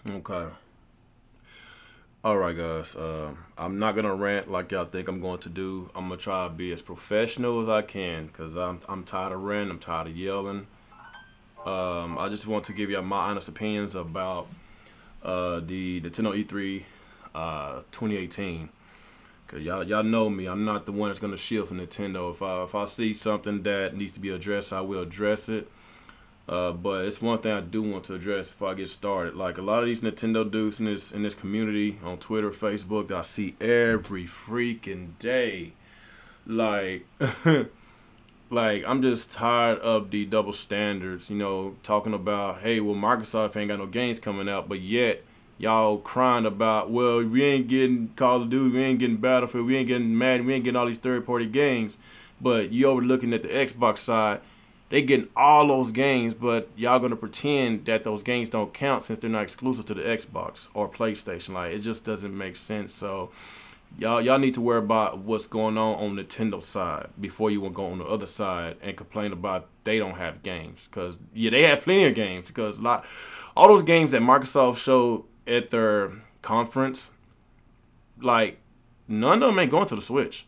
Okay. All right, guys. I'm not gonna rant like y'all think I'm going to do. I'm gonna try to be as professional as I can because I'm tired of ranting. I'm tired of yelling. I just want to give you my honest opinions about the Nintendo E3 2018. Cause y'all know me. I'm not the one that's gonna shield for Nintendo. If I see something that needs to be addressed, I will address it. But it's one thing I do want to address before I get started. Like a lot of these Nintendo dudes in this community on Twitter, Facebook that I see every freaking day. Like like I'm just tired of the double standards, talking about, hey, well, Microsoft ain't got no games coming out, but yet y'all crying about, well, we ain't getting Call of Duty, we ain't getting Battlefield, we ain't getting Madden, we ain't getting all these third-party games. But you over looking at the Xbox side, they getting all those games, but y'all gonna pretend that those games don't count since they're not exclusive to the Xbox or PlayStation. Like, it just doesn't make sense. So y'all need to worry about what's going on Nintendo side before you will go on the other side and complain about they don't have games. Because yeah, they have plenty of games. Because all those games that Microsoft showed at their conference, like none of them ain't going to the Switch.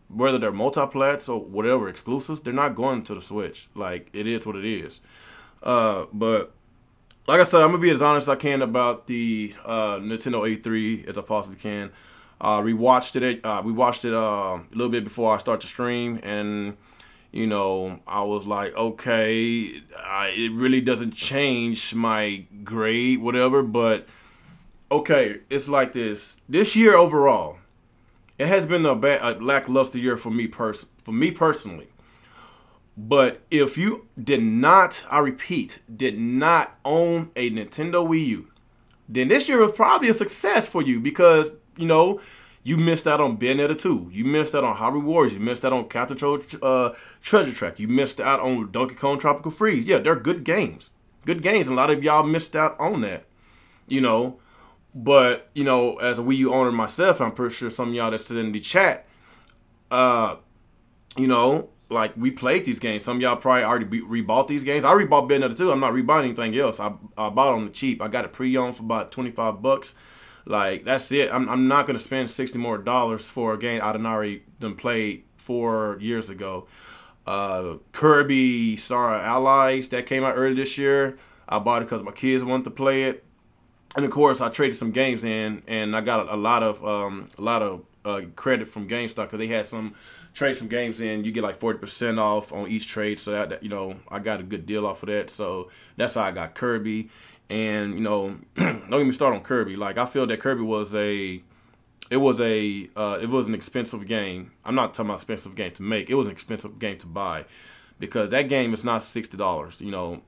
Whether they're multiplats or whatever exclusives, they're not going to the Switch. Like, it is what it is. But like I said, I'm gonna be as honest as I can about the Nintendo A3 as I possibly can. Rewatched it. We watched it a little bit before I start the stream, and I was like, okay, it really doesn't change my grade, whatever. But okay, it's like this. This year overall, it has been a lackluster year for me personally. But if you did not, I repeat, did not own a Nintendo Wii U, then this year was probably a success for you because, you missed out on Bayonetta 2. You missed out on Hyrule Warriors. You missed out on Captain Treasure Track. You missed out on Donkey Kong Tropical Freeze. Yeah, they're good games. Good games. And a lot of y'all missed out on that, you know. But, as a Wii U owner myself, I'm pretty sure some of y'all that sit in the chat, uh, like we played these games. Some of y'all probably already rebought these games. I rebought Bayonetta 2. I'm not rebuying anything else. I bought it on the cheap. I got it pre-owned for about $25. Like, that's it. I'm not going to spend $60 more for a game I'd already done played 4 years ago. Kirby Star Allies, that came out early this year. I bought it because my kids wanted to play it. And of course, I traded some games in, and I got a lot of credit from GameStop because they had trade some games in. You get like 40% off on each trade, so that I got a good deal off of that. So that's how I got Kirby. And don't get me started on Kirby. Like, I feel that Kirby was an expensive game. I'm not talking about expensive game to make. It was an expensive game to buy because that game is not $60.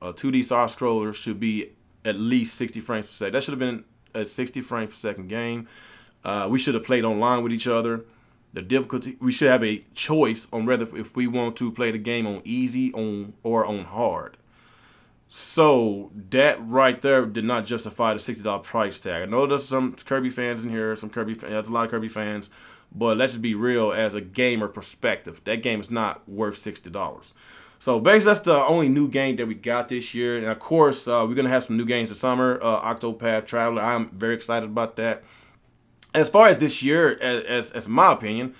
A 2D side scroller should be at least 60 frames per second. That should have been a 60 frames per second game. We should have played online with each other. The difficulty, we should have a choice on whether if we want to play the game on easy or on hard. So that right there did not justify the $60 price tag. I know there's some Kirby fans in here, there's a lot of Kirby fans, but let's just be real, as a gamer perspective, that game is not worth $60. So basically, that's the only new game that we got this year. And of course, we're going to have some new games this summer. Octopath Traveler, I'm very excited about that. As far as this year, as my opinion,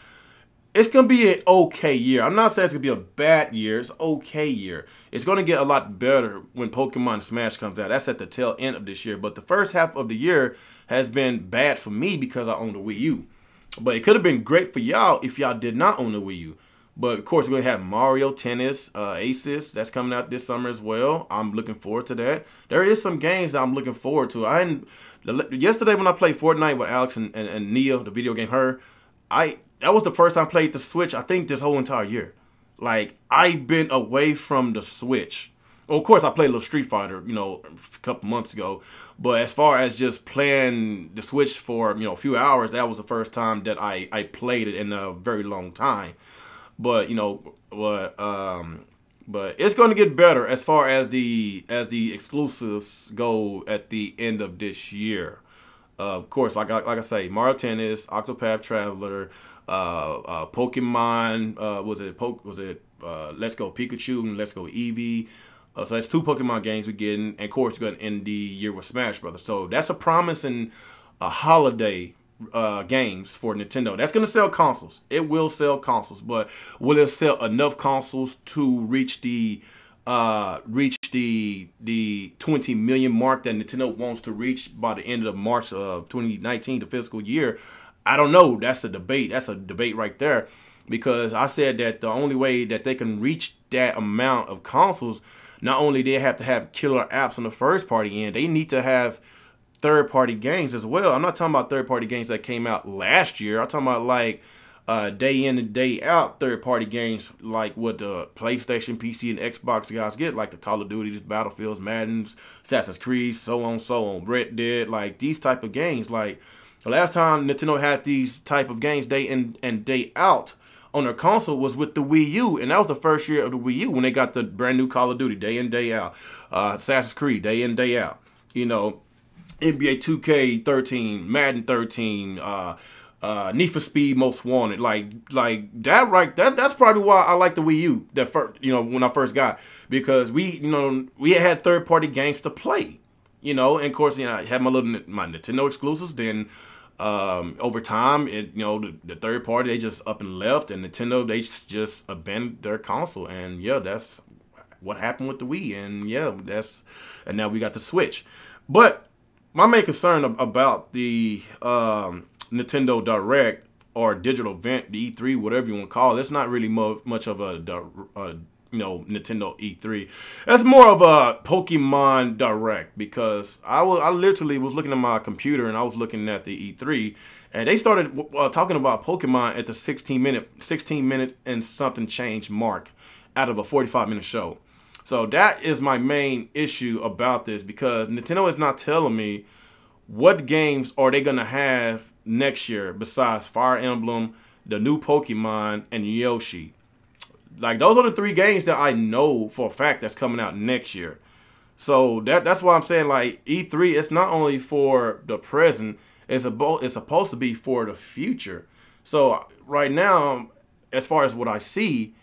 it's going to be an okay year. I'm not saying it's going to be a bad year. It's an okay year. It's going to get a lot better when Pokemon Smash comes out. That's at the tail end of this year. But the first half of the year has been bad for me because I own the Wii U. But it could have been great for y'all if y'all did not own the Wii U. But of course, we're going to have Mario Tennis Aces. That's coming out this summer as well. I'm looking forward to that. There is some games that I'm looking forward to. Yesterday when I played Fortnite with Alex and Nia, the video game that was the first time I played the Switch, I think, this whole entire year. Like, I've been away from the Switch. Well, of course, I played a little Street Fighter, a couple months ago. But as far as just playing the Switch for, a few hours, that was the first time that I played it in a very long time. But, but it's going to get better as far as the exclusives go at the end of this year. Of course, like I say, Mario Tennis, Octopath Traveler, Pokemon, Let's Go Pikachu and Let's Go Eevee, So that's 2 Pokemon games we're getting, and of course we're going to end the year with Smash Brothers. So that's a promising holiday games for Nintendo. That's going to sell consoles. It will sell consoles, but will it sell enough consoles to reach the 20 million mark that Nintendo wants to reach by the end of March of 2019, the fiscal year? I don't know. That's a debate. That's a debate right there, because I said that the only way that they can reach that amount of consoles, not only they have to have killer apps on the first party end, they need to have third-party games as well. I'm not talking about third-party games that came out last year. I'm talking about like day in and day out third-party games, like what the PlayStation, PC, and Xbox guys get, like the Call of Duty, Battlefields, Maddens, Assassin's Creed, so on, Red Dead, like these type of games. Like the last time Nintendo had these type of games day in and day out on their console was with the Wii U, and that was the first year of the Wii U when they got the brand new Call of Duty day in, day out, Assassin's Creed day in, day out, you know, NBA 2K13, Madden 13, Need for Speed Most Wanted, like that, right? That's probably why I like the Wii U. That first, you know, when I first got, because we had third party games to play, you know, and of course, you know, I had my Nintendo exclusives. Then over time, the third party, they just up and left, and Nintendo, they just abandoned their console, and yeah, that's what happened with the Wii, and yeah, and now we got the Switch, but. My main concern about the Nintendo Direct or digital event, the E3, whatever you want to call it, it's not really much of a Nintendo E3. It's more of a Pokemon Direct, because I literally was looking at my computer and I was looking at the E3, and they started talking about Pokemon at the 16 minute and something change mark out of a 45-minute show. So that is my main issue about this, because Nintendo is not telling me what games are they going to have next year besides Fire Emblem, the new Pokemon, and Yoshi. Like, those are the 3 games that I know for a fact that's coming out next year. So that's why I'm saying, like, E3, it's not only for the present, it's supposed to be for the future. So right now, as far as what I see,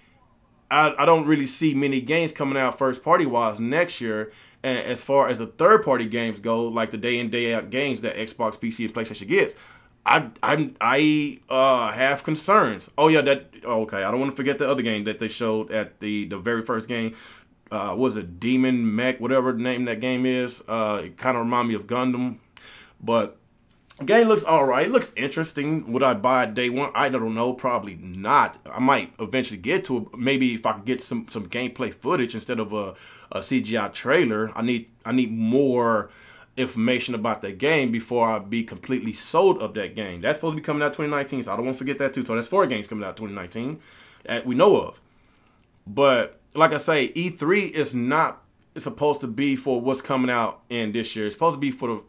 I don't really see many games coming out first party wise next year. And as far as the third party games go, like the day in day out games that Xbox, PC, and PlayStation gets, I have concerns. Oh yeah, okay. I don't want to forget the other game that they showed at the very first game. Was it Demon Mech, whatever the name of that game is? It kind of remind me of Gundam, but the game looks all right. It looks interesting. Would I buy it day one? I don't know. Probably not. I might eventually get to it. Maybe if I could get some gameplay footage instead of a CGI trailer. I need more information about that game before I be completely sold of that game. That's supposed to be coming out 2019, so I don't want to forget that too. So that's 4 games coming out 2019 that we know of. But like I say, E3 is not. It's supposed to be for what's coming out in this year. It's supposed to be for the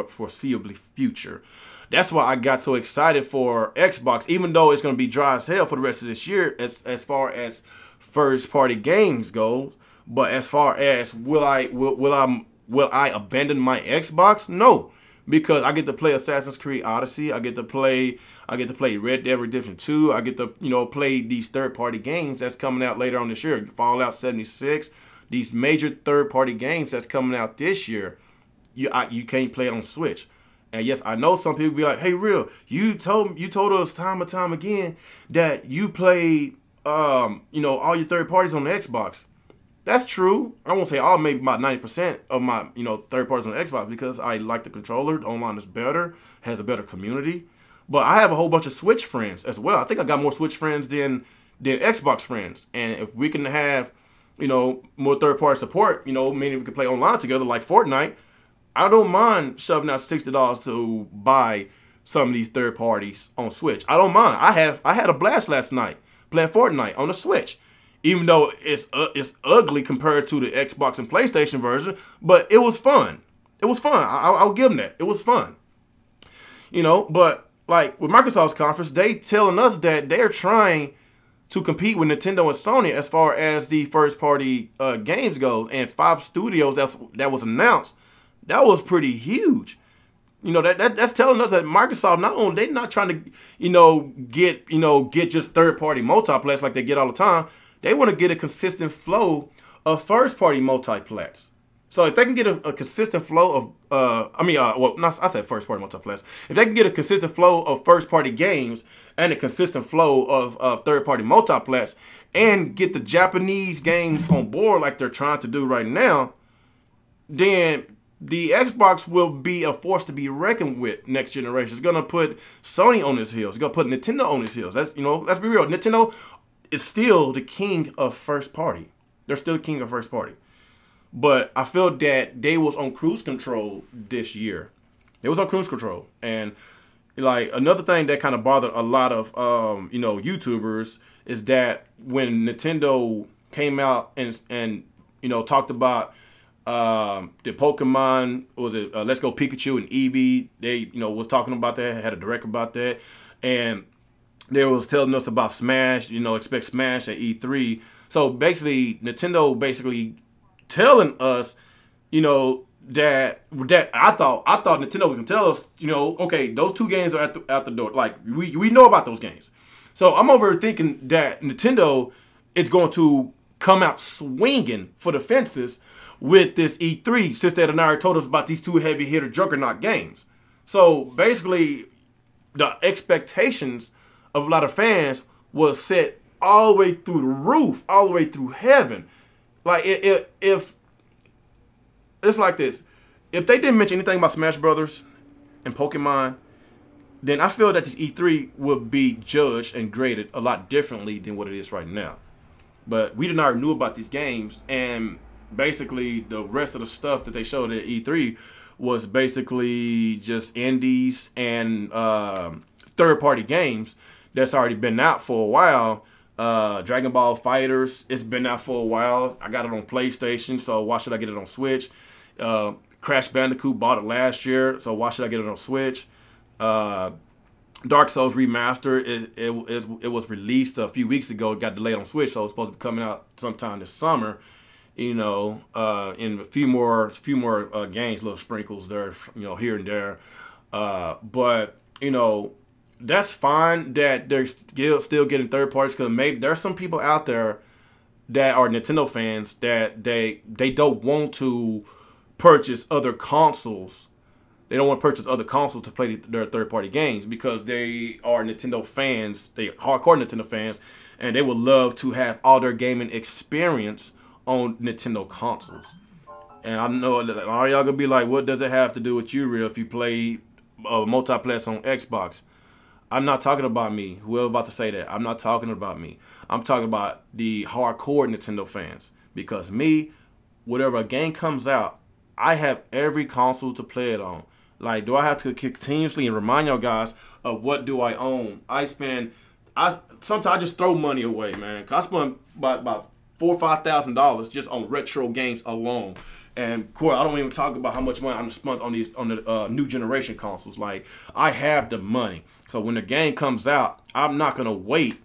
foreseeable future. That's why I got so excited for Xbox, even though it's going to be dry as hell for the rest of this year as far as first party games go. But as far as will I abandon my Xbox? No, because I get to play Assassin's Creed Odyssey. I get to play Red Dead Redemption 2. I get to play these third party games that's coming out later on this year. Fallout 76. These major third-party games that's coming out this year, you can't play it on Switch. And yes, I know some people be like, "Hey, Real, you told us time and time again that you play, all your third parties on the Xbox." That's true. I won't say all, maybe about 90% of my, third parties on the Xbox, because I like the controller. The online is better, has a better community. But I have a whole bunch of Switch friends as well. I think I got more Switch friends than Xbox friends. And if we can have more third-party support, meaning we can play online together like Fortnite, I don't mind shoving out $60 to buy some of these third parties on Switch. I don't mind. I had a blast last night playing Fortnite on the Switch, even though it's ugly compared to the Xbox and PlayStation version, but it was fun. It was fun. I'll give them that. It was fun. But like with Microsoft's conference, they telling us that they're trying to compete with Nintendo and Sony as far as the first-party games go, and 5 studios that was announced. That was pretty huge. That's telling us that Microsoft, not only they're not trying to get just third-party multiplayer like they get all the time. They want to get a consistent flow of first-party multiplats. So if they can get a consistent flow of, I said first-party multiplats. If they can get a consistent flow of first-party games and a consistent flow of third-party multiplats, and get the Japanese games on board like they're trying to do right now, then the Xbox will be a force to be reckoned with next generation. It's gonna put Sony on its heels. It's gonna put Nintendo on its heels. Let's be real. Nintendo is still the king of first party. They're still the king of first party. But I feel that they was on cruise control this year. They was on cruise control. And like another thing that kind of bothered a lot of YouTubers is that when Nintendo came out and talked about the Pokemon, was it Let's Go Pikachu and Eevee, they was talking about that, had a direct about that, and they was telling us about Smash, expect Smash at E3. So basically Nintendo telling us, that I thought Nintendo was gonna tell us, okay, those two games are out the door. Like we know about those games. So I'm over thinking that Nintendo is going to come out swinging for the fences with this E3, since they had already told us about these two heavy hitter juggernaut games. So basically, the expectations of a lot of fans was set all the way through the roof, all the way through heaven. Like if it's like this, if they didn't mention anything about Smash Brothers and Pokemon, then I feel that this E3 would be judged and graded a lot differently than what it is right now. But we already knew about these games, and basically the rest of the stuff that they showed at E3 was basically just indies and third-party games that's already been out for a while. Dragon Ball FighterZ, it's been out for a while. I got it on PlayStation, so why should I get it on Switch? Crash Bandicoot, bought it last year, so why should I get it on Switch? Dark Souls Remastered, it was released a few weeks ago. It got delayed on Switch, so it's supposed to be coming out sometime this summer. In a few more games, little sprinkles there, here and there. But that's fine that they're still getting third parties, because maybe there's some people out there that are Nintendo fans that they don't want to purchase other consoles. They don't want to purchase other consoles to play their third-party games because they are Nintendo fans. They are hardcore Nintendo fans, and they would love to have all their gaming experience on Nintendo consoles. And I know that all y'all gonna be like, what does it have to do with you, Real, if you play multiplayer on Xbox? I'm not talking about me. Whoever about to say that, I'm not talking about me. I'm talking about the hardcore Nintendo fans. Because me, whatever a game comes out, I have every console to play it on. Like, do I have to continuously remind y'all guys of what do I own? Sometimes I just throw money away, man. I spend about $4,000 or $5,000 just on retro games alone. And of course, I don't even talk about how much money I'm spent on the new generation consoles. Like, I have the money, so when the game comes out, I'm not gonna wait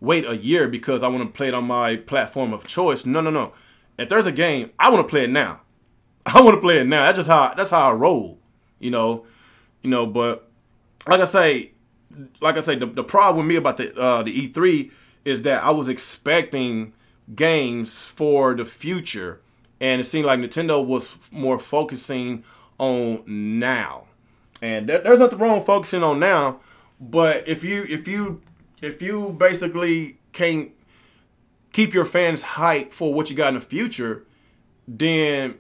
a year because I want to play it on my platform of choice. No. If there's a game, I want to play it now. I want to play it now. That's how I roll. But like I say, the problem with me about the E3 is that I was expecting games for the future, and it seemed like Nintendo was more focusing on now. And there's nothing wrong with focusing on now, but if you basically can't keep your fans hyped for what you got in the future, then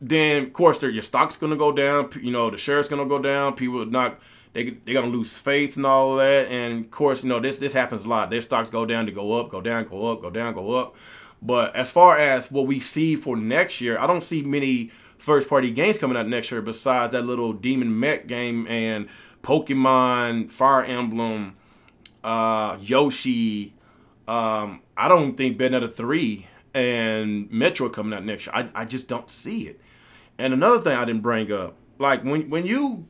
of course your stock's gonna go down. The share's gonna go down. People are they're gonna lose faith and all that. And of course, this happens a lot. Their stocks go down, to go up, go down, go up, go down, go up. But as far as what we see for next year, I don't see many first-party games coming out next year besides that little Demon Mech game and Pokemon, Fire Emblem, Yoshi. I don't think Bayonetta 3 and Metro coming out next year. I just don't see it. And another thing I didn't bring up, like when you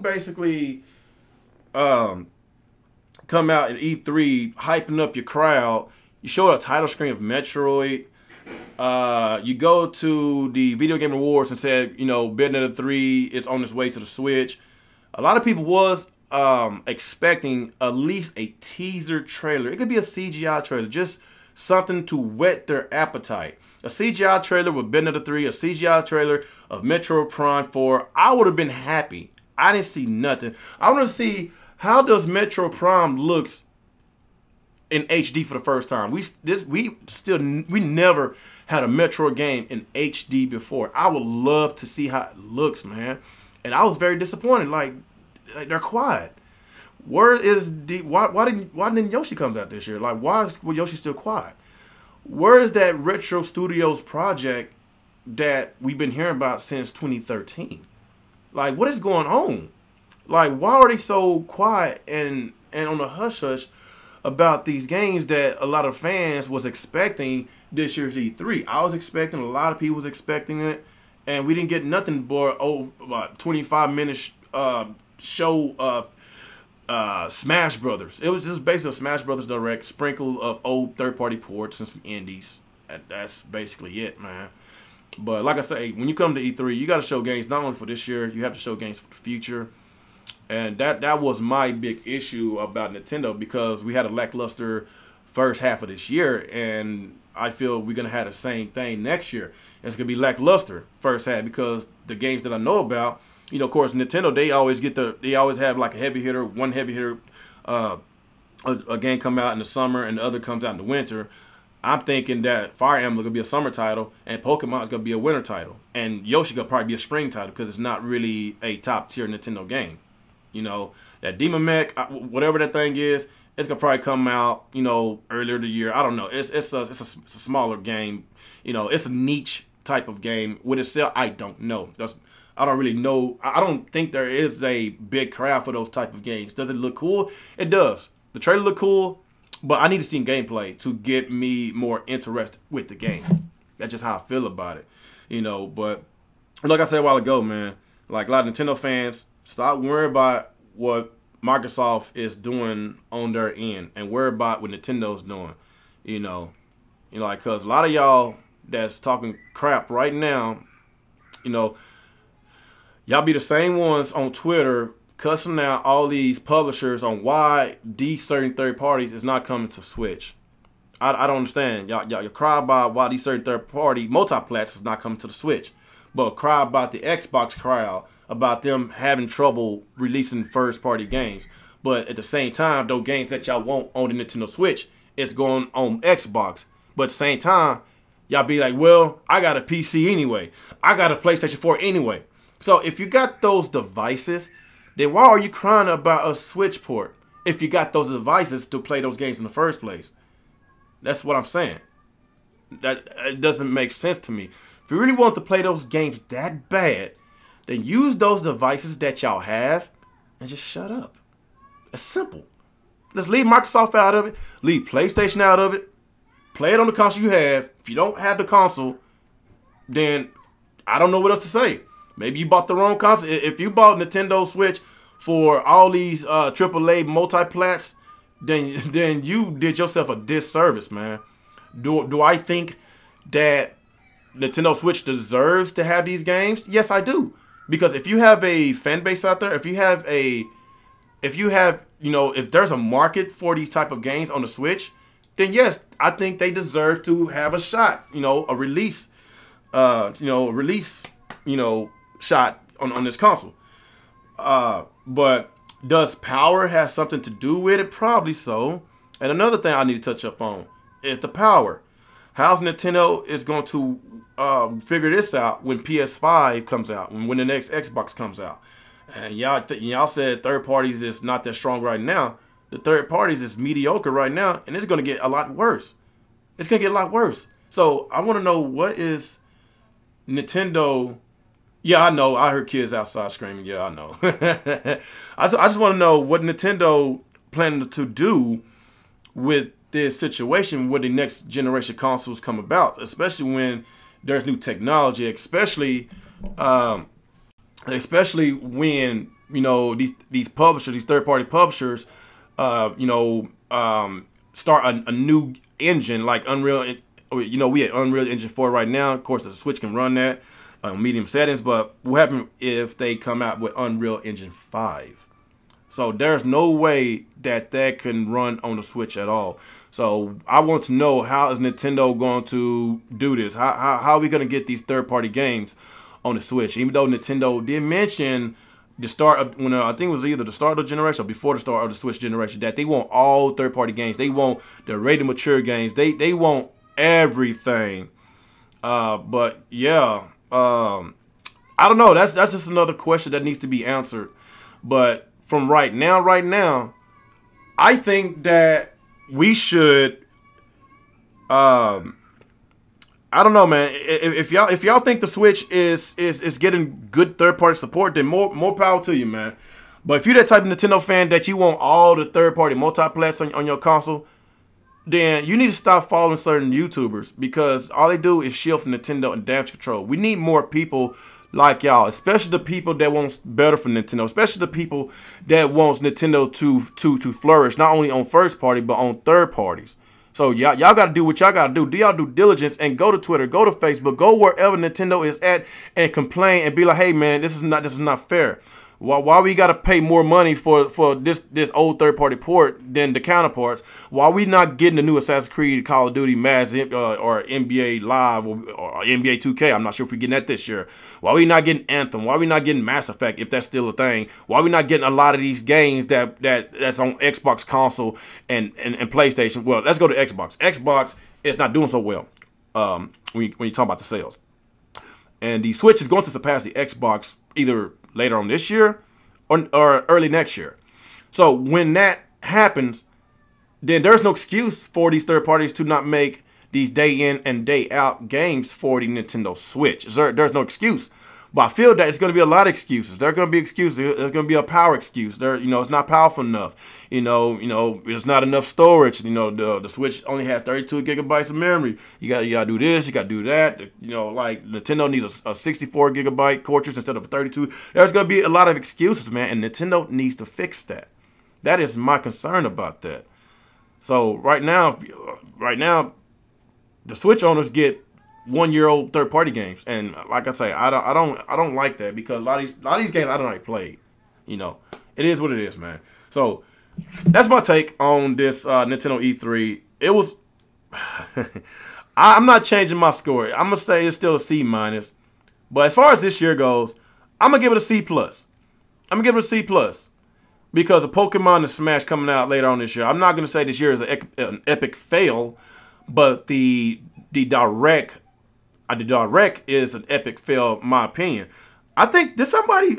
basically come out at E3 hyping up your crowd, you show a title screen of Metroid. You go to the Video Game Awards and said, Bayonetta 3 is on its way to the Switch. A lot of people was expecting at least a teaser trailer. It could be a CGI trailer, just something to whet their appetite. A CGI trailer with Bayonetta 3, a CGI trailer of Metro Prime 4, I would have been happy. I didn't see nothing. I want to see how does Metro Prime looks in HD for the first time. We never had a Metro game in HD before. I would love to see how it looks, man. And I was very disappointed. Like they're quiet. Where is why didn't Yoshi come out this year? Like why is Yoshi still quiet? Where is that Retro Studios project that we've been hearing about since 2013? Like what is going on? Like why are they so quiet and on the hush hush about these games that a lot of fans was expecting this year's E3? I was expecting, a lot of people was expecting it, and we didn't get nothing but about 25-minute show of Smash Brothers. It was just basically a Smash Brothers Direct, sprinkle of old third-party ports and some indies. That's basically it, man. But like I say, when you come to E3, you got to show games not only for this year, you have to show games for the future. And that was my big issue about Nintendo, because we had a lackluster first half of this year, and I feel we're gonna have the same thing next year. It's gonna be lackluster first half because the games that I know about, you know, of course, Nintendo, they always have like a heavy hitter, one heavy hitter, a game come out in the summer and the other comes out in the winter. I'm thinking that Fire Emblem gonna be a summer title and Pokemon is gonna be a winter title, and Yoshi gonna probably be a spring title because it's not really a top tier Nintendo game. You know, that Demon Mech, whatever that thing is, it's gonna probably come out, you know, earlier the year. I don't know. It's a smaller game. You know, it's a niche type of game. Would it sell? I don't know. I don't really know. I don't think there is a big crowd for those type of games. Does it look cool? It does. The trailer look cool, but I need to see gameplay to get me more interested with the game. That's just how I feel about it. You know, but like I said a while ago, man, like a lot of Nintendo fans, stop worrying about what Microsoft is doing on their end and worry about what Nintendo's doing. You know, like, because a lot of y'all that's talking crap right now, you know, y'all be the same ones on Twitter cussing out all these publishers on why these certain third parties is not coming to Switch. I don't understand. Y'all cry about why these certain third party multiplats is not coming to the Switch, but cry about the Xbox crowd about them having trouble releasing first-party games. But at the same time, those games that y'all want on the Nintendo Switch is going on Xbox. But at the same time, y'all be like, well, I got a PC anyway. I got a PlayStation 4 anyway. So if you got those devices, then why are you crying about a Switch port if you got those devices to play those games in the first place? That's what I'm saying. That it doesn't make sense to me. If you really want to play those games that bad, then use those devices that y'all have and just shut up. It's simple. Just leave Microsoft out of it. Leave PlayStation out of it. Play it on the console you have. If you don't have the console, then I don't know what else to say. Maybe you bought the wrong console. If you bought Nintendo Switch for all these AAA multiplats, then you did yourself a disservice, man. Do I think that Nintendo Switch deserves to have these games? Yes, I do. Because if you have a fan base out there, if there's a market for these type of games on the Switch, then yes, I think they deserve to have a shot, a release, shot on this console. But does power have something to do with it? Probably so. And another thing I need to touch up on is the power. How's Nintendo is going to figure this out when PS5 comes out, when the next Xbox comes out? And y'all said third parties is not that strong right now. The third parties is mediocre right now, and it's going to get a lot worse. It's going to get a lot worse. So I want to know, what is Nintendo? Yeah, I know. I heard kids outside screaming. Yeah, I know. I just want to know what Nintendo planning to do with this situation when the next generation consoles come about, especially when there's new technology, especially when these publishers, these third-party publishers, start a new engine like Unreal. We had Unreal Engine 4 right now. Of course, the Switch can run that medium settings. But what happens if they come out with Unreal Engine 5? So there's no way that can run on the Switch at all. So I want to know, how is Nintendo going to do this? How are we going to get these third-party games on the Switch? Even though Nintendo did mention the start of, when I think it was either the start of the generation or before the start of the Switch generation, that they want all third-party games. They want the rated mature games. They want everything. But yeah, I don't know. That's just another question that needs to be answered. But from right now, I think that we should. I don't know, man. If y'all think the Switch is getting good third party support, then more power to you, man. But if you're that type of Nintendo fan that you want all the third party multiplats on your console, then you need to stop following certain YouTubers, because all they do is shield from Nintendo and damage control. We need more people like y'all, especially the people that wants better for Nintendo, especially the people that wants Nintendo to flourish, not only on first party but on third parties. So y'all got to do what y'all got to do. Do y'all due diligence and go to Twitter, go to Facebook, go wherever Nintendo is at and complain and be like, hey man, this is not fair. Why we got to pay more money for this old third-party port than the counterparts? Why we not getting the new Assassin's Creed, Call of Duty, Madden, or NBA Live, or NBA 2K? I'm not sure if we're getting that this year. Why we not getting Anthem? Why we not getting Mass Effect, if that's still a thing? Why we not getting a lot of these games that's on Xbox console and PlayStation? Well, let's go to Xbox. Xbox is not doing so well when you talk about the sales. And the Switch is going to surpass the Xbox either later on this year or early next year. So when that happens, then there's no excuse for these third parties to not make these day in and day out games for the Nintendo Switch. There's no excuse. But I feel that it's going to be a lot of excuses. There are going to be excuses. There's going to be a power excuse. It's not powerful enough. There's not enough storage. The Switch only has 32 gigabytes of memory. You gotta do this. You gotta do that. Like Nintendo needs a 64 gigabyte cartridge instead of a 32. There's going to be a lot of excuses, man, and Nintendo needs to fix that. That is my concern about that. So right now, the Switch owners get 1-year-old third-party games, and like I say, I don't like that, because a lot of these games I don't like played. It is what it is, man. So that's my take on this Nintendo E3. It was. I'm not changing my score. I'm gonna say it's still a C minus, but as far as this year goes, I'm gonna give it a C plus. I'm gonna give it a C plus because of Pokemon and Smash coming out later on this year. I'm not gonna say this year is an epic fail, but the direct is an epic fail, in my opinion. I think, did somebody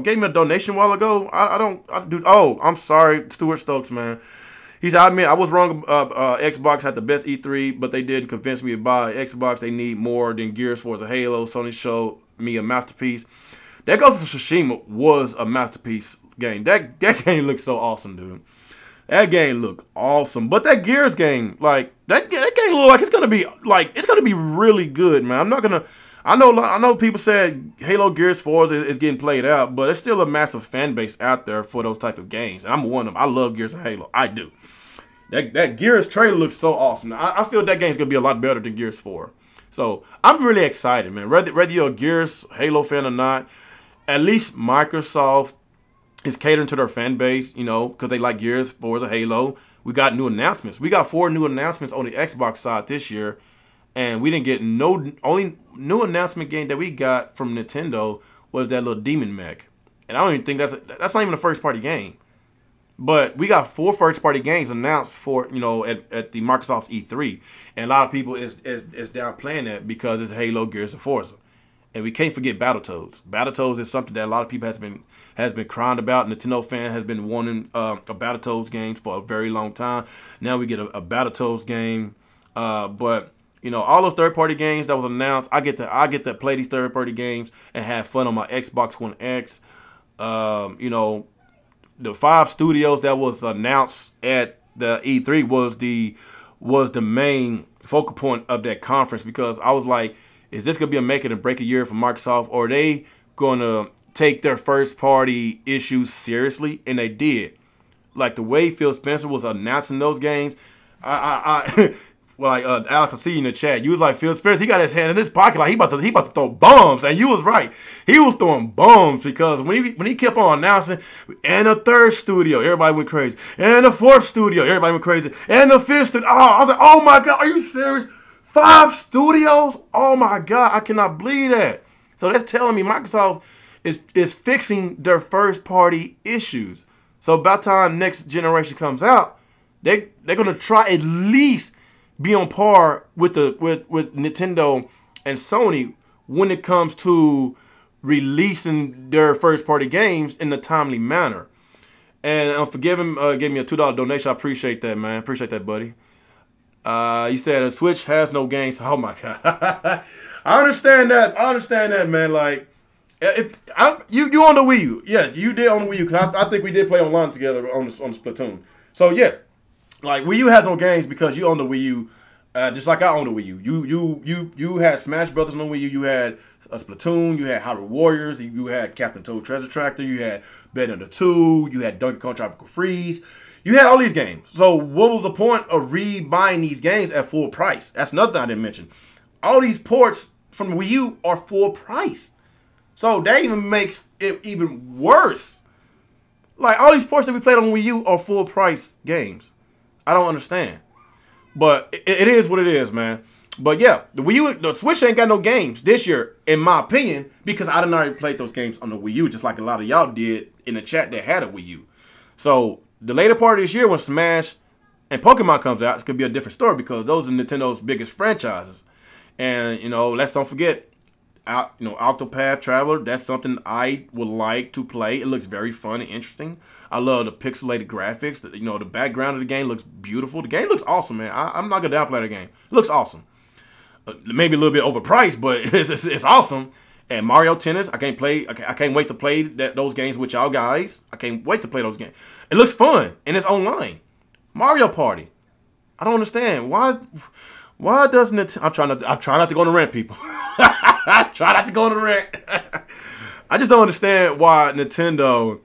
gave me a donation a while ago? I'm sorry, Stuart Stokes, man. He said, I was wrong. Xbox had the best E3, but they didn't convince me to buy Xbox. They need more than Gears, Forza, Halo. Sony showed me a masterpiece. That Ghost of Tsushima was a masterpiece game. That game looked so awesome, dude. That game looked awesome. But that Gears game, like that game look like it's gonna be really good, man. I'm not gonna. I know people said Halo, Gears, Forza is getting played out, but it's still a massive fan base out there for those type of games, and I'm one of them. I love Gears and Halo. I do. That Gears trailer looks so awesome. I feel that game's gonna be a lot better than Gears 4. So I'm really excited, man. Whether you're a Gears, Halo fan or not, at least Microsoft is catering to their fan base, because they like Gears, Forza, Halo. We got new announcements. We got 4 new announcements on the Xbox side this year, and we didn't get only new announcement game that we got from Nintendo was that little Demon Mech, and I don't even think that's not even a first party game. But we got 4 first party games announced for at the Microsoft's E3, and a lot of people is downplaying that because it's Halo, Gears, and Forza. And we can't forget Battletoads. Battletoads is something that a lot of people has been crying about. Nintendo fan has been wanting a Battletoads game for a very long time. Now we get a Battletoads game. But all those third-party games that was announced, I get to play these third-party games and have fun on my Xbox One X. The 5 studios that was announced at the E3 was the main focal point of that conference, because I was like, is this going to be a make it and break a year for Microsoft, or are they going to take their first-party issues seriously? And they did. Like, the way Phil Spencer was announcing those games, well, like Alex, I see you in the chat. You was like Phil Spencer. He got his hand in his pocket like he about to throw bombs, and you was right. He was throwing bombs because when he kept on announcing, and the third studio, everybody went crazy, and the fourth studio, everybody went crazy, and the fifth studio. Oh, I was like, oh my god, are you serious? 5 studios? Oh my god, I cannot believe that. So that's telling me Microsoft is fixing their first party issues. So by the time next generation comes out, they're gonna try at least be on par with with Nintendo and Sony when it comes to releasing their first party games in a timely manner. And forgive him, gave me a $2 donation. I appreciate that, man. Appreciate that, buddy. You said a Switch has no games. Oh my god. I understand that, man. Like, if you on the Wii U, yes, you did on the Wii U. Cause I think we did play online together on the Splatoon. So yes, like Wii U has no games because you own the Wii U, just like I own the Wii U. You had Smash Brothers on the Wii U. You had a Splatoon. You had Hyrule Warriors. You had Captain Toad Treasure Tractor. You had Bayonetta 2. You had Donkey Kong Tropical Freeze. You had all these games. So what was the point of rebuying these games at full price? That's another thing I didn't mention. All these ports from the Wii U are full price. So that even makes it even worse. Like, all these ports that we played on Wii U are full price games. I don't understand. But it is what it is, man. But yeah, the Wii U, the Switch ain't got no games this year, in my opinion, because I done already played those games on the Wii U, just like a lot of y'all did in the chat that had a Wii U. So the later part of this year, when Smash and Pokemon comes out, it's gonna be a different story because those are Nintendo's biggest franchises. And let's don't forget, Octopath Traveler. That's something I would like to play. It looks very fun and interesting. I love the pixelated graphics. The background of the game looks beautiful. The game looks awesome, man. I'm not gonna downplay the game. It looks awesome. Maybe a little bit overpriced, but it's awesome. And Mario Tennis, I can't wait to play those games with y'all guys. I can't wait to play those games. It looks fun and it's online. Mario Party. I don't understand why doesn't it? I'm trying not to go on the rant, people. I try not to go on the rant. I just don't understand why Nintendo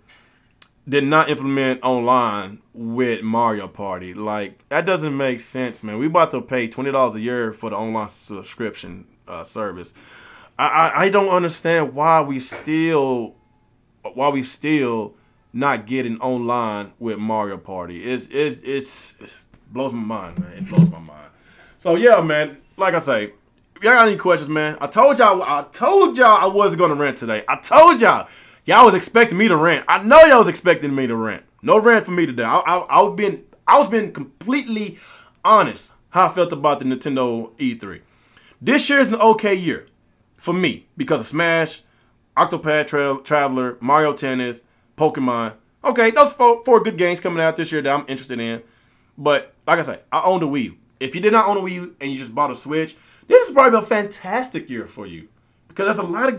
did not implement online with Mario Party. Like, that doesn't make sense, man. We about to pay $20 a year for the online subscription service. I don't understand why we still not getting online with Mario Party. It blows my mind, man. It blows my mind. So yeah, man. Like I say, if y'all got any questions, man, I told y'all I wasn't gonna rant today. I told y'all was expecting me to rant. I know y'all was expecting me to rant. No rant for me today. I was being completely honest how I felt about the Nintendo E3. This year is an okay year for me because of Smash, Octopath Traveler, Mario Tennis, Pokemon. Okay, those four good games coming out this year that I'm interested in. But like I say, I own the Wii U. If you did not own a Wii U and you just bought a Switch, this is probably a fantastic year for you because there's a lot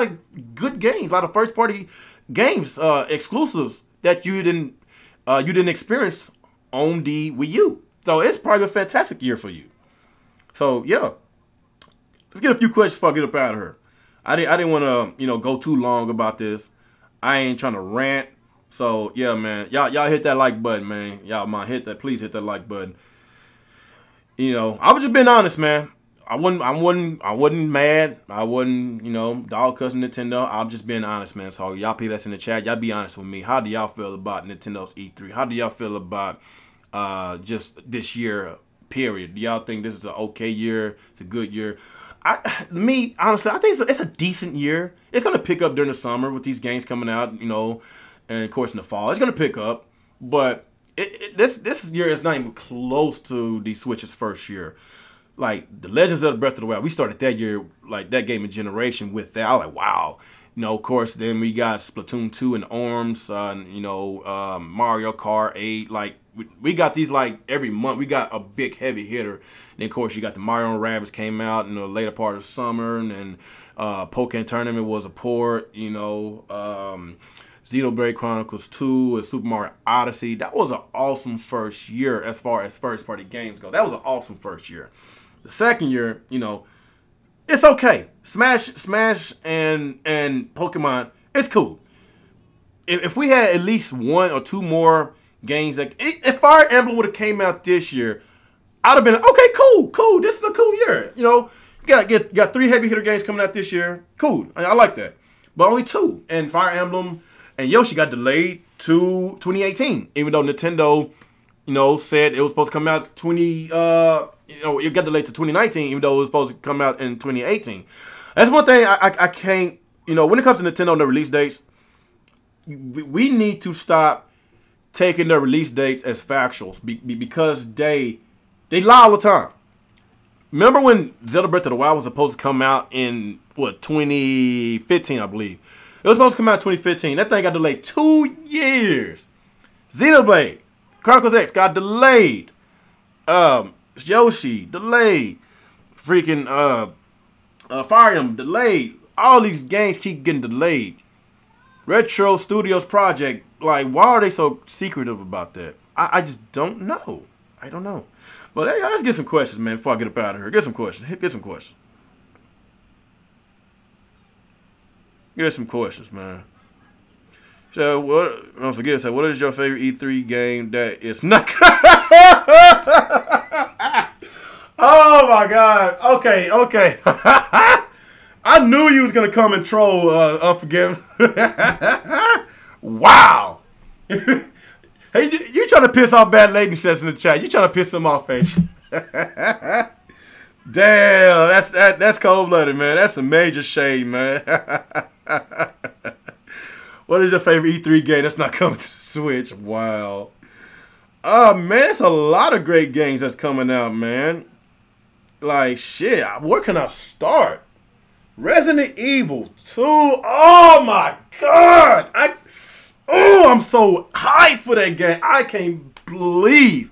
of good games, a lot of first party games, exclusives that you didn't experience on the Wii U. So it's probably a fantastic year for you. So yeah, let's get a few questions before I get up out of here. I didn't want to go too long about this. I ain't trying to rant. So yeah, man, y'all hit that like button, man. Y'all mind please hit that like button. I was just being honest, man. I wasn't mad. I wasn't, dog cussing Nintendo. I'm just being honest, man. So y'all people that's in the chat, y'all be honest with me. How do y'all feel about Nintendo's E3? How do y'all feel about just this year, period? Do y'all think this is an okay year? It's a good year? Honestly, I think it's a decent year. It's gonna pick up during the summer with these games coming out, and of course in the fall. It's gonna pick up, but this year is not even close to the Switch's first year. Like, the Legends of the Breath of the Wild, we started that year, like, that gaming generation with that. I was like, wow. Of course, then we got Splatoon 2 and ARMS, Mario Kart 8. Like, we got these, like, every month. We got a big heavy hitter. And, of course, you got the Mario and Rabbids came out in the later part of summer. And then Pokken Tournament was a port, Xenoblade Chronicles 2 and Super Mario Odyssey. That was an awesome first year as far as first-party games go. That was an awesome first year. The second year, it's okay. Smash and Pokemon, it's cool. If we had at least one or two more games, if Fire Emblem would have came out this year, I'd have been okay, cool. This is a cool year. You know, you got 3 heavy hitter games coming out this year. Cool, I like that. But only 2, and Fire Emblem and Yoshi got delayed to 2018, even though Nintendo, you know, said it was supposed to come out it got delayed to 2019, even though it was supposed to come out in 2018. That's one thing I can't, you know, when it comes to Nintendo and their release dates, we need to stop taking their release dates as factuals because they lie all the time. Remember when Zelda Breath of the Wild was supposed to come out in, 2015, I believe. It was supposed to come out in 2015. That thing got delayed 2 years. Xenoblade Chronicles X got delayed. Yoshi delayed. Freaking Fire Emblem delayed. All these games keep getting delayed. Retro Studios Project, like, why are they so secretive about that? I just don't know. I don't know. But hey, let's get some questions, man, before I get up out of here. Get some questions. Get some questions. Get some questions, man. So, don't forget, so what is your favorite E3 game that is not... Oh, my God. Okay. I knew you was going to come and troll Unforgiven. Wow. Hey, you trying to piss off Bad Lady says in the chat. You trying to piss him off, ain't you? Damn, that's cold-blooded, man. That's a major shame, man. What is your favorite E3 game that's not coming to the Switch? Wow. Man, it's a lot of great games that's coming out, man. Like, shit, where can I start? Resident Evil 2. Oh, my God. I'm so hyped for that game. I can't believe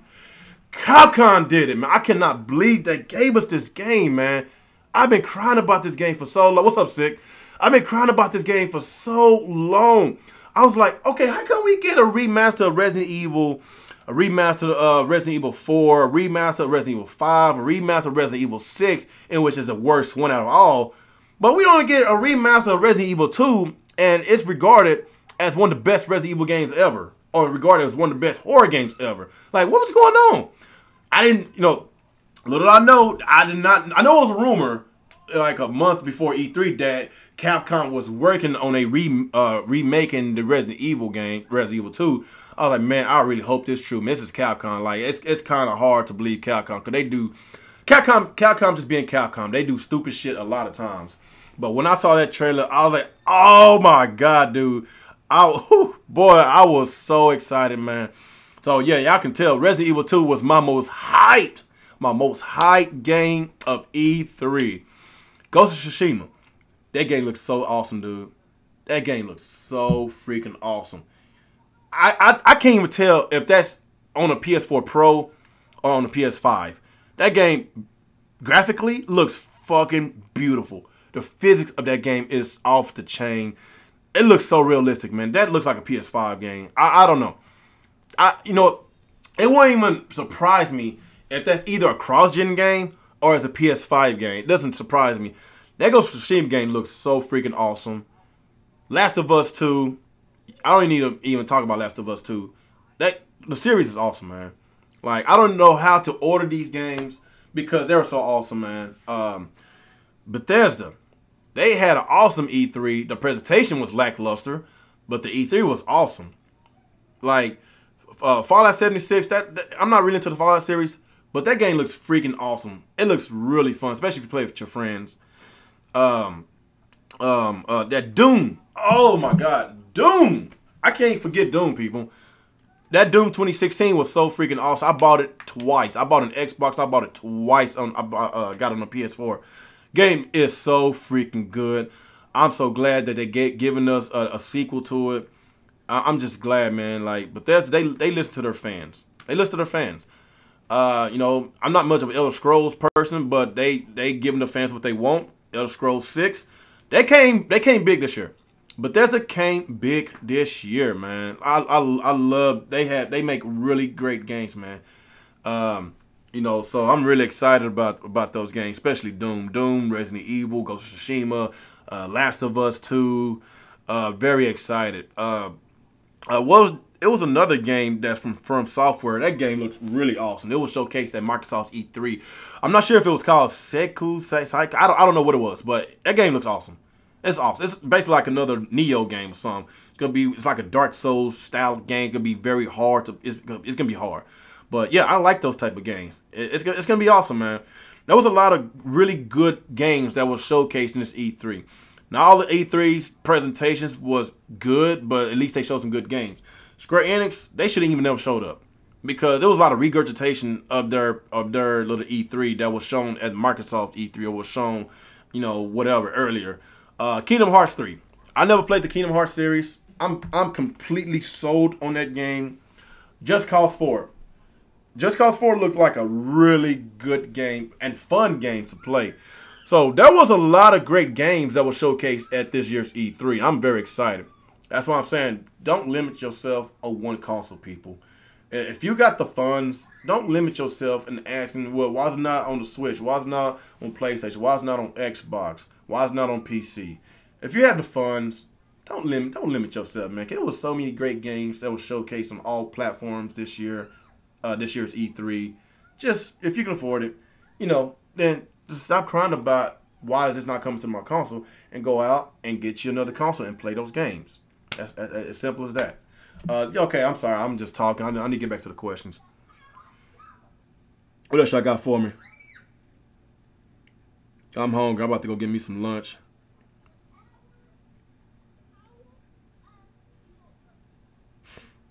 Capcom did it, man. I cannot believe they gave us this game, man. I've been crying about this game for so long. What's up, Sick? I've been crying about this game for so long. I was like, okay, how come we get a remaster of Resident Evil, a remaster of Resident Evil 4, a remaster of Resident Evil 5, a remaster of Resident Evil 6, in which is the worst one out of all, but we don't get a remaster of Resident Evil 2, and it's regarded as one of the best Resident Evil games ever, or regarded as one of the best horror games ever. Like, what was going on? I didn't, little I know, I did not, I know it was a rumor, like a month before E3, that Capcom was working on a remaking the Resident Evil game, Resident Evil 2. I was like, man, I really hope this is true. Man, this is Capcom. Like, it's kind of hard to believe Capcom, because they do, Capcom just being Capcom, they do stupid shit a lot of times. But when I saw that trailer, I was like, oh my God, dude. Boy, I was so excited, man. So, yeah, y'all can tell Resident Evil 2 was my most hyped game of E3. Ghost of Tsushima. That game looks so awesome, dude. That game looks so freaking awesome. I can't even tell if that's on a PS4 Pro or on the PS5. That game graphically looks fucking beautiful. The physics of that game is off the chain. It looks so realistic, man. That looks like a PS5 game. I don't know. It won't even surprise me if that's either a cross-gen game or as a PS5 game. It doesn't surprise me. That Ghost of Tsushima game looks so freaking awesome. Last of Us 2. I don't need to even talk about Last of Us 2. The series is awesome, man. Like, I don't know how to order these games because they're so awesome, man. Bethesda. They had an awesome E3. The presentation was lackluster, but the E3 was awesome. Like, Fallout 76, I'm not really into the Fallout series, but that game looks freaking awesome. It looks really fun, especially if you play with your friends. That Doom. Oh my God, Doom. I can't forget Doom, people. That Doom 2016 was so freaking awesome. I bought it twice. I bought an Xbox. I bought it twice. I got it on the PS4. Game is so freaking good. I'm so glad that they giving us a sequel to it. I'm just glad, man. Like, but they listen to their fans. They listen to their fans. I'm not much of an Elder Scrolls person, but they giving the fans what they want. Elder Scrolls 6, they came big this year. Bethesda came big this year, man. I love they make really great games, man. So I'm really excited about those games, especially Doom, Resident Evil, Ghost of Tsushima, Last of Us 2. Very excited. it was another game that's from Software. That game looks really awesome. It was showcased at Microsoft's E3. I'm not sure if it was called Seku. I don't know what it was, but that game looks awesome. It's awesome. It's basically like another Neo game or something. It's like a Dark Souls style game. It's gonna be very hard it's gonna be hard. But yeah, I like those type of games. It's gonna be awesome, man. There was a lot of really good games that was showcased in this E3. Now, all the E3's presentations was good, but at least they showed some good games. Square Enix, they shouldn't even never showed up because there was a lot of regurgitation of their little E3 that was shown at Microsoft E3 or was shown, whatever earlier. Kingdom Hearts 3. I never played the Kingdom Hearts series. I'm completely sold on that game. Just Cause 4. Just Cause 4 looked like a really good game and fun game to play. So there was a lot of great games that were showcased at this year's E3. I'm very excited. That's why I'm saying don't limit yourself on one console, people. If you got the funds, don't limit yourself in asking, well, why is it not on the Switch? Why is it not on PlayStation? Why is it not on Xbox? Why is it not on PC? If you have the funds, don't limit yourself, man. There was so many great games that were showcased on all platforms this year, this year's E3. Just, if you can afford it, then just stop crying about why is this not coming to my console and go out and get you another console and play those games. That's as simple as that. Okay, I'm sorry. I'm just talking. I need to get back to the questions. What else y'all got for me? I'm hungry. I'm about to go get me some lunch.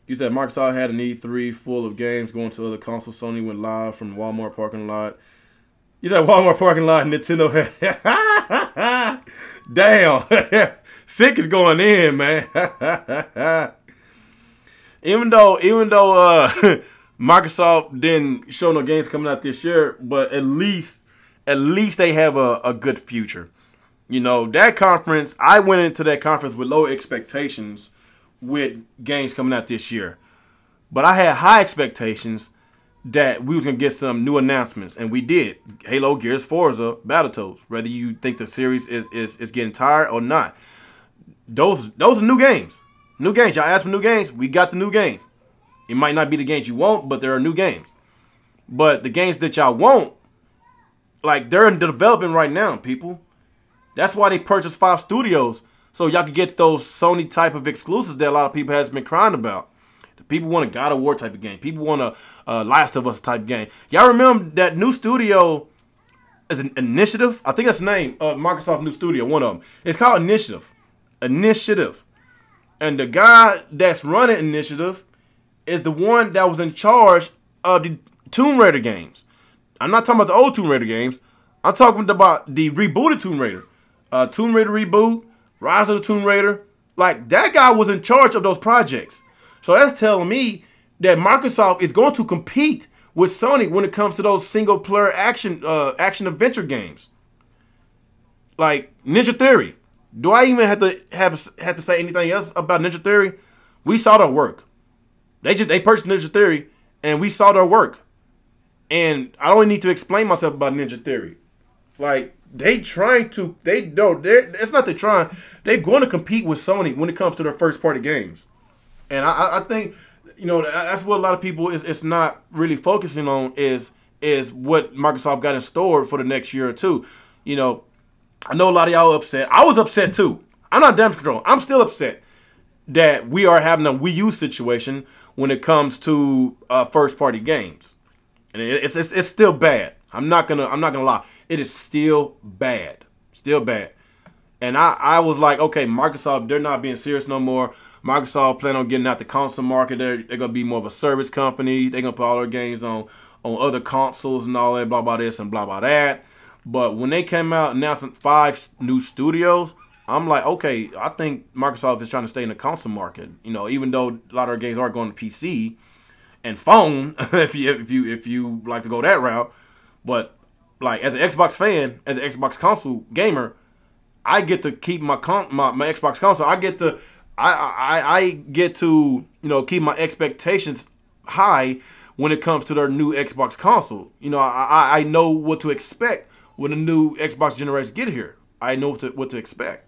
You said Microsoft had an E3 full of games going to other consoles. Sony went live from the Walmart parking lot. You said Walmart parking lot, Nintendo had... Damn. Sick is going in, man. Even though Microsoft didn't show no games coming out this year, but at least they have a good future. That conference, I went into that conference with low expectations with games coming out this year. But I had high expectations that we was going to get some new announcements, and we did. Halo, Gears, Forza, Battletoads. Whether you think the series is getting tired or not. Those are new games. New games. Y'all asked for new games. We got the new games. It might not be the games you want, but there are new games. But the games that y'all want, like, they're in development right now, people. That's why they purchased 5 studios, so y'all could get those Sony type of exclusives that a lot of people has been crying about. The people want a God of War type of game. People want a Last of Us type game. Y'all remember that new studio is an Initiative? I think that's the name of Microsoft new studio, one of them. It's called Initiative. Initiative. And the guy that's running Initiative is the one that was in charge of the Tomb Raider games. I'm not talking about the old Tomb Raider games. I'm talking about the rebooted Tomb Raider. Tomb Raider reboot, Rise of the Tomb Raider. Like, that guy was in charge of those projects. So that's telling me that Microsoft is going to compete with Sony when it comes to those single-player action adventure games. Like Ninja Theory. Do I even have to say anything else about Ninja Theory? We saw their work. They purchased Ninja Theory, and we saw their work. And I don't need to explain myself about Ninja Theory. Like, it's not they're trying. They're going to compete with Sony when it comes to their first-party games. And I think, that's what a lot of people is not really focusing on is what Microsoft got in store for the next year or two. I know a lot of y'all upset. I was upset too. I'm not damage control. I'm still upset that we are having a Wii U situation when it comes to first party games, and it's still bad. I'm not gonna lie. It is still bad, And I was like, okay, Microsoft, they're not being serious no more. Microsoft plan on getting out the console market. They're gonna be more of a service company. They're gonna put all their games on other consoles and all that, blah blah this and blah blah that. But when they came out announcing 5 new studios, I'm like, okay, I think Microsoft is trying to stay in the console market. Even though a lot of our games are going to PC and phone, if you like to go that route. But like as an Xbox fan, as an Xbox console gamer, I get to keep my Xbox console. I get to keep my expectations high when it comes to their new Xbox console. I know what to expect when the new Xbox generations get here. I know what to expect.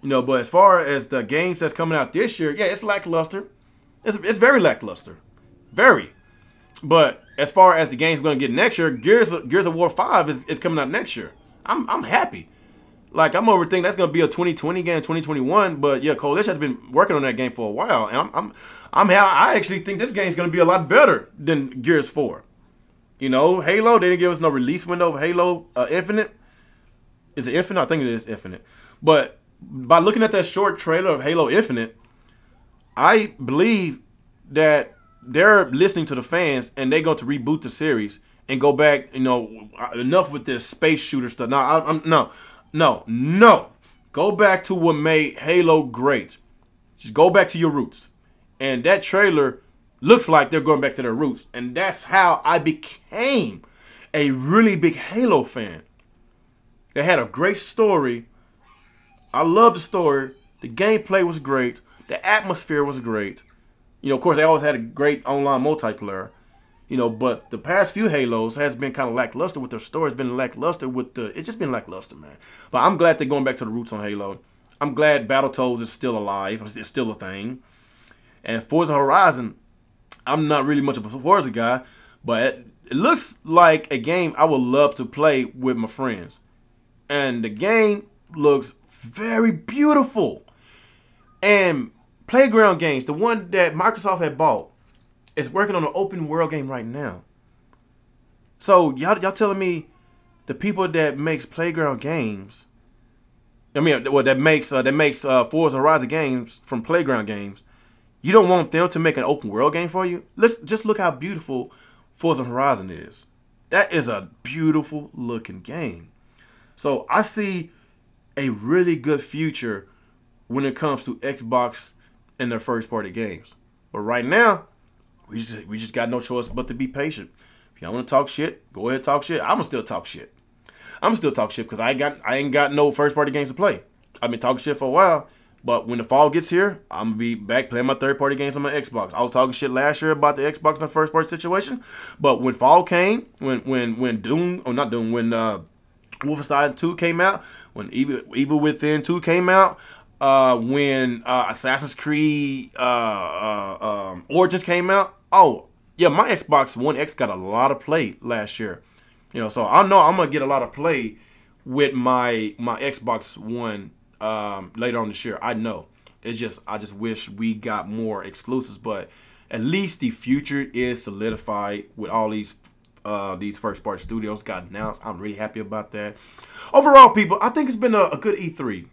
But as far as the games that's coming out this year, yeah, it's lackluster. It's very lackluster, very. But as far as the games we're gonna get next year, Gears of War 5 is coming out next year. I'm happy. Like, I'm overthinking that's gonna be a 2020 game, 2021. But yeah, Coalition has been working on that game for a while, and I actually think this game's gonna be a lot better than Gears 4. Halo, they didn't give us no release window of Halo Infinite. Is it Infinite? I think it is Infinite. But by looking at that short trailer of Halo Infinite, I believe that they're listening to the fans and they're going to reboot the series and go back. Enough with this space shooter stuff. No. Go back to what made Halo great. Just go back to your roots. And that trailer looks like they're going back to their roots. And that's how I became a really big Halo fan. They had a great story. I love the story. The gameplay was great. The atmosphere was great. Of course, they always had a great online multiplayer. But the past few Halos has been kind of lackluster with their story. It's been lackluster it's just been lackluster, man. But I'm glad they're going back to the roots on Halo. I'm glad Battletoads is still alive. It's still a thing. And Forza Horizon, I'm not really much of a Forza guy, but it looks like a game I would love to play with my friends. And the game looks very beautiful. And Playground Games, the one that Microsoft had bought, is working on an open world game right now. So y'all telling me the people that makes Playground Games, that makes Forza Horizon games from Playground Games, you don't want them to make an open world game for you? Let's just look how beautiful Forza Horizon is. That is a beautiful looking game. So I see a really good future when it comes to Xbox and their first party games. But right now, we just got no choice but to be patient. If y'all want to talk shit, go ahead and talk shit. I'ma still talk shit. I'ma still talk shit because I ain't got no first party games to play. I've been talking shit for a while, but when the fall gets here, I'm gonna be back playing my third party games on my Xbox. I was talking shit last year about the Xbox and the first party situation, but when fall came, when Wolfenstein 2 came out, when Evil Within 2 came out, when Assassin's Creed Origins came out. Oh, yeah, my Xbox One X got a lot of play last year. So I know I'm going to get a lot of play with my Xbox One later on this year. I know. I just wish we got more exclusives, but at least the future is solidified with all these first party studios got announced. I'm really happy about that. Overall, people, I think it's been a good E3.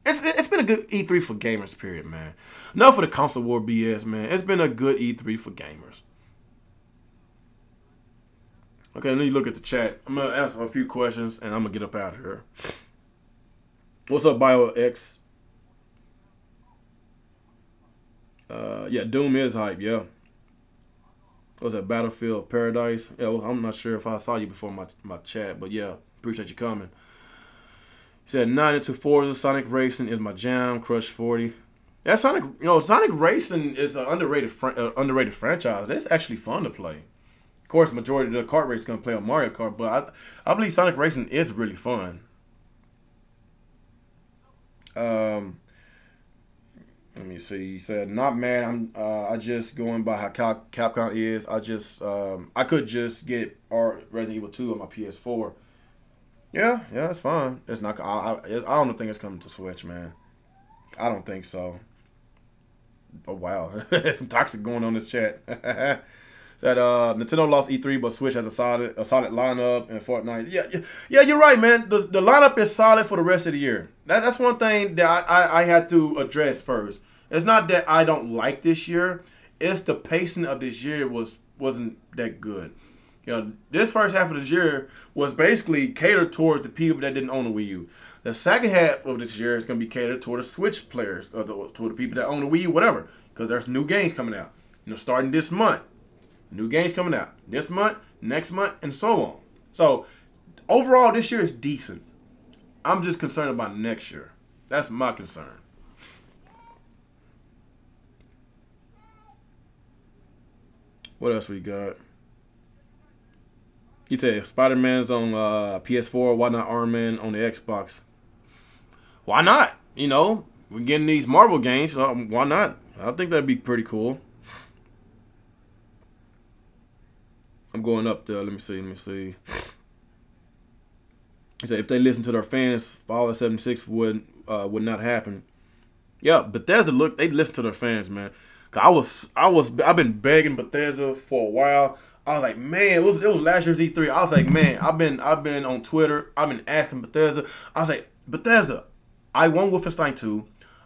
It's been a good E3 for gamers, period, man. Enough for the console war BS, man. It's been a good E3 for gamers. Okay, let me look at the chat. I'm gonna answer a few questions and I'm gonna get up out of here. What's up, BioX? Yeah, Doom is hype, yeah. What's that, Battlefield Paradise? Yeah, well, I'm not sure if I saw you before my chat, but yeah, appreciate you coming. He said 9 into Forza, Sonic Racing is my jam, Crush 40. Yeah, Sonic Racing is an underrated franchise. It's actually fun to play. Of course, majority of the kart race is gonna play on Mario Kart, but I believe Sonic Racing is really fun. Let me see. He said, "Not mad. I just going by how Capcom is. I could just get Resident Evil 2 on my PS4. Yeah, that's fine. It's not. I don't think it's coming to Switch, man. I don't think so. Oh wow, there's some toxic going on in this chat. Said Nintendo lost E3, but Switch has a solid lineup and Fortnite. Yeah, you're right, man. The lineup is solid for the rest of the year. That's one thing that I had to address first. It's not that I don't like this year. It's the pacing of this year wasn't that good. This first half of this year was basically catered towards the people that didn't own a Wii U. The second half of this year is going to be catered toward the Switch players, or toward the people that own a Wii U, whatever. Because there's new games coming out. Starting this month. New games coming out this month, next month, and so on. So, overall, this year is decent. I'm just concerned about next year. That's my concern. What else we got? You say if Spider-Man's on PS4, why not Iron Man on the Xbox? why not? You know, we're getting these Marvel games. So why not? I think that'd be pretty cool. I'm going up there. Let me see. Let me see. He said if they listen to their fans, Fallout 76 would not happen. Yeah, Bethesda, look, they listen to their fans, man. Cause I've been begging Bethesda for a while. I was like, man, it was last year's E3. I was like, man, I've been on Twitter. I've been asking Bethesda. I was like, Bethesda, I want Wolfenstein 2.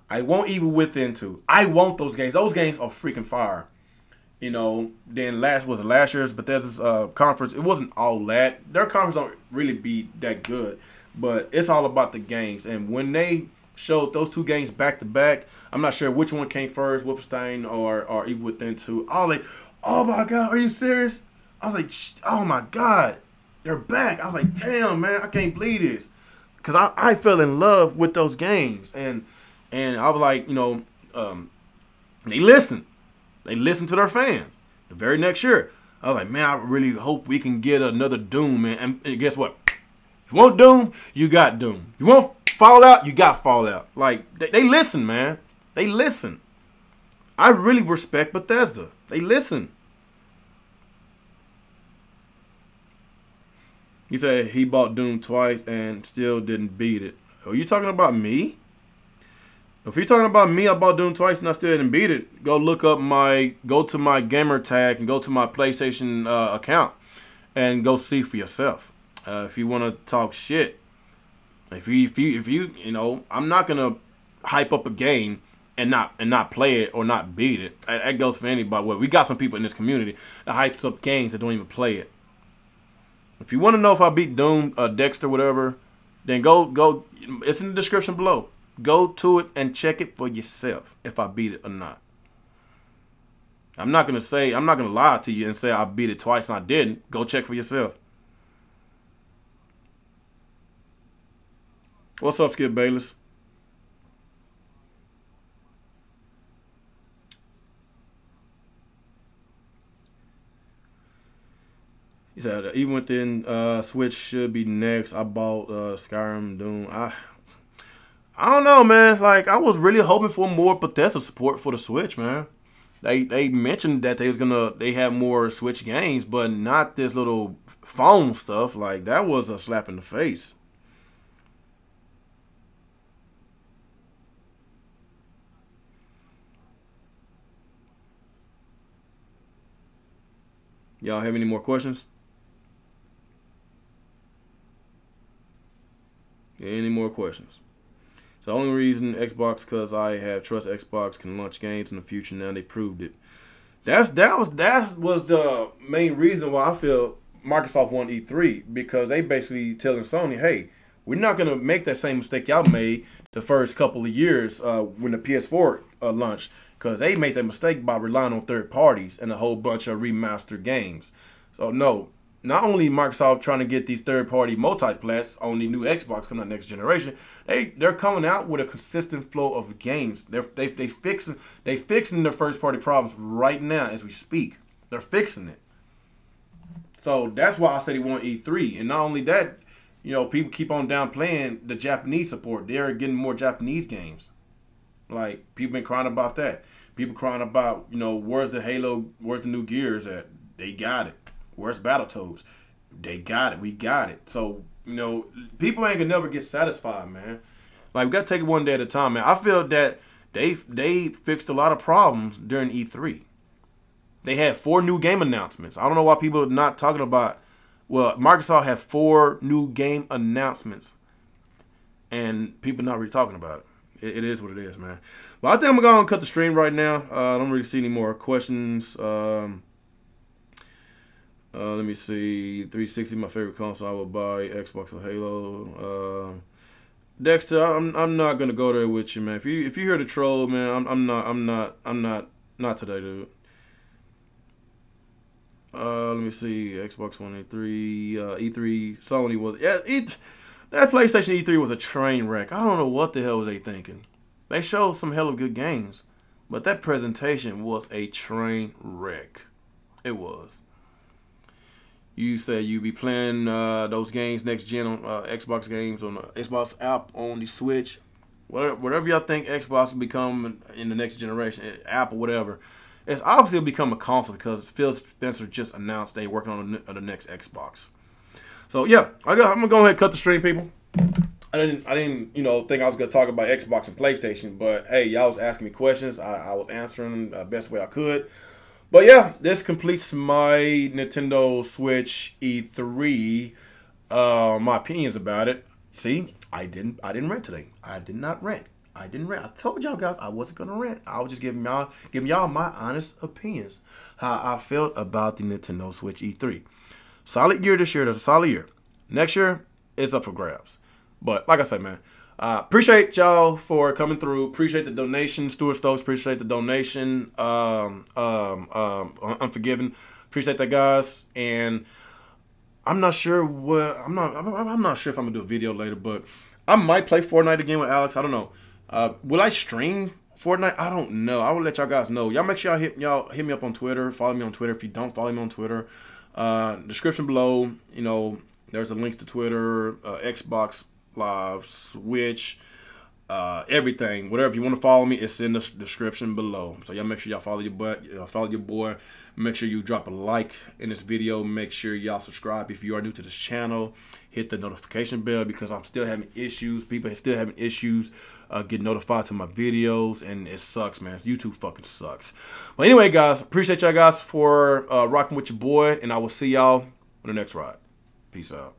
I want Evil Within 2. I want those games. Those games are freaking fire. You know, then last year's Bethesda's conference. It wasn't all that. Their conference don't really be that good, but it's all about the games. And when they showed those two games back to back, I'm not sure which one came first, Wolfenstein or Evil Within 2. I was like, oh my god, are you serious? I was like, oh my god, they're back. I was like, damn man, I can't believe this, because I fell in love with those games, and I was like, you know, they listen. They listen to their fans. The very next year, I was like, man, I really hope we can get another Doom, man. And guess what? If you want Doom, you got Doom. You want Fallout, you got Fallout. Like, they listen, man. They listen. I really respect Bethesda. They listen. He said he bought Doom twice and still didn't beat it. Are you talking about me? If you're talking about me, I bought Doom twice and I still didn't beat it. Go to my gamer tag and go to my PlayStation account and go see for yourself. If you want to talk shit, if you know, I'm not gonna hype up a game and not play it or not beat it. That goes for anybody. Well, we got some people in this community that hypes up games that don't even play it. If you want to know if I beat Doom, Dexter, whatever, then go. It's in the description below. Go to it and check it for yourself if I beat it or not. I'm not gonna lie to you and say I beat it twice and I didn't. Go check for yourself. What's up, Skip Bayless? He said even within Switch should be next. I bought Skyrim, Doom. I don't know, man. Like, I was really hoping for more Bethesda support for the Switch, man. They mentioned that they have more Switch games, but not this little phone stuff. Like, that was a slap in the face. Y'all have any more questions? Any more questions? It's the only reason Xbox, because I have trust Xbox can launch games in the future. Now they proved it. That was the main reason why I feel Microsoft won E3, because they basically telling Sony, hey, we're not gonna make that same mistake y'all made the first couple of years when the PS4 launched, because they made that mistake by relying on third parties and a whole bunch of remastered games. So no. Not only Microsoft trying to get these third-party multiplats on the new Xbox coming out next generation, they're coming out with a consistent flow of games. They fixing their first-party problems right now as we speak. They're fixing it. So that's why I said he won E3. And not only that, you know, people keep on downplaying the Japanese support. They're getting more Japanese games. Like, people been crying about that. People crying about, you know, where's the Halo, where's the new Gears at? They got it. Where's Battletoads? They got it. We got it. So, you know, people ain't gonna never get satisfied, man. Like, we gotta take it one day at a time, man. I feel that they fixed a lot of problems during E3. They had 4 new game announcements. I don't know why people are not talking about. Well, Microsoft had 4 new game announcements, and people not really talking about it. It is what it is, man. But I think I'm gonna cut the stream right now. I don't really see any more questions. Let me see. 360, my favorite console. I will buy Xbox or Halo. Dexter, I'm not gonna go there with you, man. If you hear the troll, man, I'm not today, dude. Let me see. Xbox One E3, E3, Sony was that PlayStation E3 was a train wreck. I don't know what the hell was they thinking. They showed some hell of good games, but that presentation was a train wreck. It was. You said you be playing those games next gen on Xbox games on the Xbox app on the Switch. whatever y'all think Xbox will become in the next generation, Apple, whatever. It's obviously become a console because Phil Spencer just announced they working on the next Xbox. So yeah, I'm gonna go ahead and cut the stream, people. I didn't, think I was gonna talk about Xbox and PlayStation, but hey, y'all was asking me questions. I was answering the best way I could. But yeah, this completes my Nintendo Switch E3. My opinions about it. See, I didn't rant today. I did not rant. I didn't rant. I told y'all guys I wasn't gonna rant. I was just giving y'all my honest opinions, how I felt about the Nintendo Switch E3. Solid year this year. That's a solid year. Next year, it's up for grabs. But like I said, man, appreciate y'all for coming through. Appreciate the donation, Stuart Stokes. Appreciate the donation, Unforgiven. Appreciate that, guys. And I'm not sure what I'm not sure if I'm gonna do a video later, but I might play Fortnite again with Alex. I don't know. Will I stream Fortnite? I don't know. I will let y'all guys know. Y'all make sure y'all hit me up on Twitter. Follow me on Twitter. If you don't follow me on Twitter, description below. There's the links to Twitter, Xbox Live, Switch, everything. Whatever you want to follow me, it's in the description below. So y'all make sure y'all follow your boy. Make sure you drop a like in this video. Make sure y'all subscribe if you are new to this channel. Hit the notification bell because I'm still having issues. People are still having issues getting notified to my videos, and it sucks, man. YouTube fucking sucks. But anyway, guys, appreciate y'all guys for rocking with your boy, and I will see y'all on the next ride. Peace out.